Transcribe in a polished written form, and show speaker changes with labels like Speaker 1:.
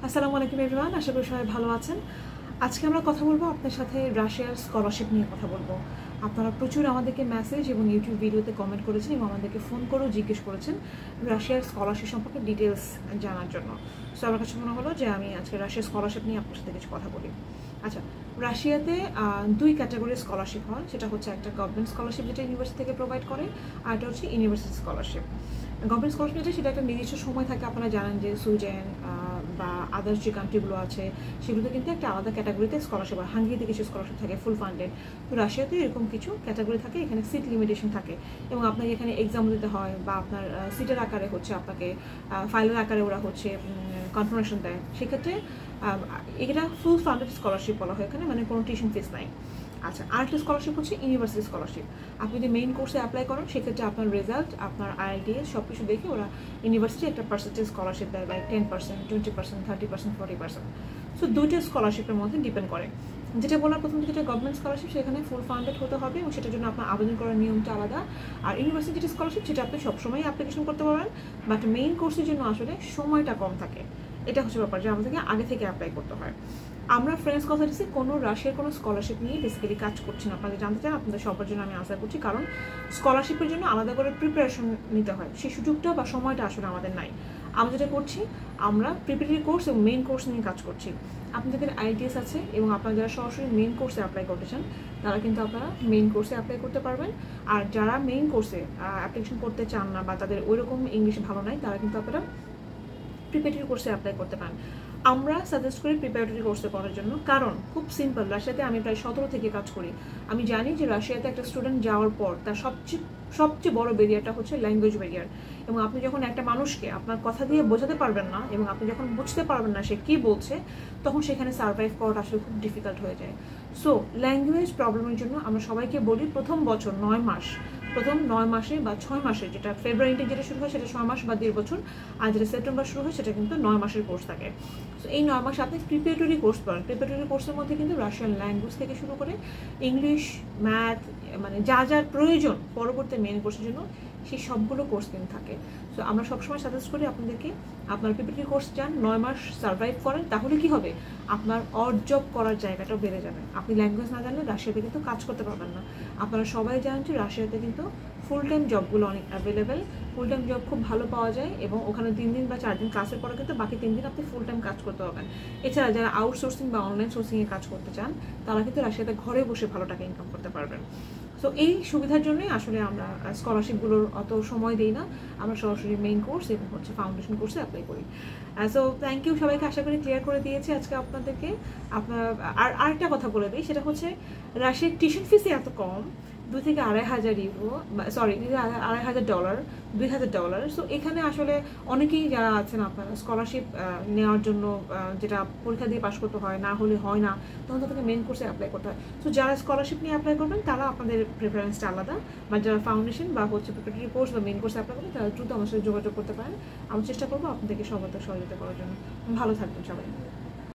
Speaker 1: আসসালামু আলাইকুম এভরিওয়ান, আশা করি সবাই ভালো আছেন। আজকে আমরা কথা বলবো আপনার সাথে রাশিয়ার স্কলারশিপ নিয়ে কথা বলবো। আপনারা প্রচুর আমাদেরকে মেসেজ এবং ইউটিউব ভিডিওতে কমেন্ট করেছেন এবং আমাদেরকে ফোন করেও জিজ্ঞেস করেছেন রাশিয়ার স্কলারশিপ সম্পর্কে ডিটেলস জানার জন্য। সো আমার কাছে মনে হলো যে আমি আজকে রাশিয়ার স্কলারশিপ নিয়ে আপনার সাথে কিছু কথা বলি। আচ্ছা, রাশিয়াতে দুই ক্যাটাগরির স্কলারশিপ হয়। সেটা হচ্ছে একটা গভর্নমেন্ট স্কলারশিপ যেটা ইউনিভার্সিটি থেকে প্রোভাইড করে, আর একটা হচ্ছে ইউনিভার্সিটি স্কলারশিপ। গভর্নমেন্ট স্কলারশিপ যেটা সেটা একটা নির্দিষ্ট সময় থাকে। আপনারা জানেন যে সুইডেন বা আদার্স যে কান্ট্রিগুলো আছে সেগুলোতে কিন্তু একটা আলাদা ক্যাটাগরিতে স্কলারশিপ হয়। হাঙ্গেরিতে কিছু স্কলারশিপ থাকে ফুল ফান্ডেড, তো রাশিয়াতে এরকম কিছু ক্যাটাগরি থাকে। এখানে সিট লিমিটেশন থাকে এবং আপনাকে এখানে এক্সাম দিতে হয় বা আপনার সিটের আকারে হচ্ছে আপনাকে ফাইলের আকারে ওরা হচ্ছে কনফার্মেশন দেয়। সেক্ষেত্রে এটা ফুল ফান্ডেড স্কলারশিপ বলা হয় এখানে, মানে কোনো টিউশন ফিস নাই। আচ্ছা, আরেকটা স্কলারশিপ হচ্ছে ইউনিভার্সিটি স্কলারশিপ। আপনি যদি মেইন কোর্সে অ্যাপ্লাই করেন সেক্ষেত্রে আপনার রেজাল্ট, আপনার আইএলটিএস সব কিছু দেখে ওরা ইউনিভার্সিটি একটা পার্সেন্টেজ স্কলারশিপ দেয়, লাইক 10%, 20%, 30%, 40%। সো দুইটা স্কলারশিপের মধ্যে ডিপেন্ড করে। যেটা বলার প্রথম যেটা গভর্নমেন্ট স্কলারশিপ সেখানে ফুল ফান্ডেড হতে হবে এবং সেটার জন্য আপনার আবেদন করার নিয়মটা আলাদা। আর ইউনিভার্সিটি স্কলারশিপ সেটা আপনি সবসময় অ্যাপ্লিকেশন করতে পারবেন, বাট মেইন কোর্সের জন্য আসলে সময়টা কম থাকে। এটা হচ্ছে ব্যাপার যে আমাদেরকে আগে থেকে অ্যাপ্লাই করতে হয়। আমরা ফ্রেন্ডস কথা দিচ্ছি কোনো রাশিয়ার কোনো স্কলারশিপ নিয়ে বেসিক্যালি কাজ করছি না। আপনাদের জানতে চান, আপনাদের সবার জন্য আমি আনসার করছি, কারণ স্কলারশিপের জন্য আলাদা করে প্রিপারেশন নিতে হয়, সেই সুযোগটা বা সময়টা আসলে আমাদের নাই। আমরা যেটা করছি, আমরা প্রিপারেটরি কোর্স এবং মেইন কোর্স নিয়ে কাজ করছি। আপনাদের আইএলটিএস আছে এবং আপনারা যারা সরাসরি মেইন কোর্সে অ্যাপ্লাই করতে চান তারা কিন্তু আপনারা মেইন কোর্সে অ্যাপ্লাই করতে পারবেন। আর যারা মেইন কোর্সে অ্যাপ্লিকেশন করতে চান না বা তাদের ওইরকম ইংলিশ ভালো নাই, তারা কিন্তু আপনারা প্রিপারেটরি কোর্সে অ্যাপ্লাই করতে পারেন। আমরা সাজেস্ট করি প্রিপারেটরি কোর্সে করার জন্য, কারণ খুব সিম্পল। রাশিয়াতে আমি প্রায় 17 থেকে কাজ করি। আমি জানি যে রাশিয়াতে একটা স্টুডেন্ট যাওয়ার পর তার সবচেয়ে বড় ব্যারিয়ারটা হচ্ছে ল্যাঙ্গুয়েজ ব্যারিয়ার। এবং আপনি যখন একটা মানুষকে আপনার কথা দিয়ে বোঝাতে পারবেন না এবং আপনি যখন বুঝতে পারবেন না সে কী বলছে, তখন সেখানে সার্ভাইভ করাটা আসলে খুব ডিফিকাল্ট হয়ে যায়। সো ল্যাঙ্গুয়েজ প্রবলেমের জন্য আমরা সবাইকে বলি প্রথম বছর 9 মাস, প্রথম 9 মাসে বা 6 মাসে, যেটা ফেব্রুয়ারি ইনটেক যেটা শুরু হয় সেটা 6 মাস বা 1.5 বছর, আর যেটা সেপ্টেম্বর শুরু হয় সেটা কিন্তু 9 মাসের কোর্স থাকে। সো এই 9 মাসে আপনি প্রিপারেটরি কোর্স করেন। প্রিপারেটরি কোর্সের মধ্যে কিন্তু রাশিয়ান ল্যাঙ্গুয়েজ থেকে শুরু করে ইংলিশ, ম্যাথ, মানে যা যার প্রয়োজন পরবর্তী মেন কোর্সের জন্য সেই সবগুলো কোর্স কিন্তু থাকে। সো আমরা সবসময় সাজেস্ট করি আপনাদেরকে আপনার প্রিপারেটরি কোর্স যান, 9 মাস সার্ভাইভ করেন। তাহলে কি হবে, আপনার জব করার জায়গাটাও বেড়ে যাবে। আপনি ল্যাঙ্গুয়েজ না জানলে রাশিয়াতে কিন্তু কাজ করতে পারবেন না। আপনারা সবাই জানেন যে রাশিয়াতে কিন্তু ফুল টাইম জবগুলো অনেক অ্যাভেলেবেল। ফুল টাইম জব খুব ভালো পাওয়া যায় এবং ওখানে 3 দিন বা 4 দিন ক্লাসের পরে কিন্তু বাকি 3 দিন আপনি ফুল টাইম কাজ করতে পারবেন। এছাড়া যারা আউটসোর্সিং বা অনলাইন সোর্সিংয়ে কাজ করতে চান তারা কিন্তু রাশিয়াতে ঘরে বসে ভালো টাকা ইনকাম করতে পারবেন। সো এই সুবিধার জন্যই আসলে আমরা স্কলারশিপগুলোর অত সময় দিই না। আমরা সরাসরি মেইন কোর্স এবং হচ্ছে ফাউন্ডেশন কোর্সে অ্যাপ্লাই করি। সো থ্যাংক ইউ সবাইকে, আশা করি ক্লিয়ার করে দিয়েছি আজকে আপনাদেরকে। আপনার আরেকটা কথা বলে দিই, সেটা হচ্ছে রাশিয়ার টিউশন ফিসই এত কম, 2 থেকে 2,500 ইউরো, সরি $2,500, $2,000। সো এখানে আসলে অনেকেই যারা আছেন আপনারা স্কলারশিপ নেওয়ার জন্য যেটা পরীক্ষা দিয়ে পাশ করতে হয়, না হলে হয় না, তখন তাদেরকে মেন কোর্সে অ্যাপ্লাই করতে হয়। সো যারা স্কলারশিপ নিয়ে অ্যাপ্লাই করবেন তারা আপনাদের প্রেফারেন্সটা আলাদা, বা যারা ফাউন্ডেশন বা হচ্ছে প্রিপারেটরি কোর্স বা মেন কোর্সে অ্যাপ্লাই করবেন তারা দ্রুত আমার সাথে যোগাযোগ করতে পারেন। আমি চেষ্টা করবো আপনাদেরকে সর্বাত্মক সহযোগিতা করার জন্য। ভালো থাকবেন সবাই।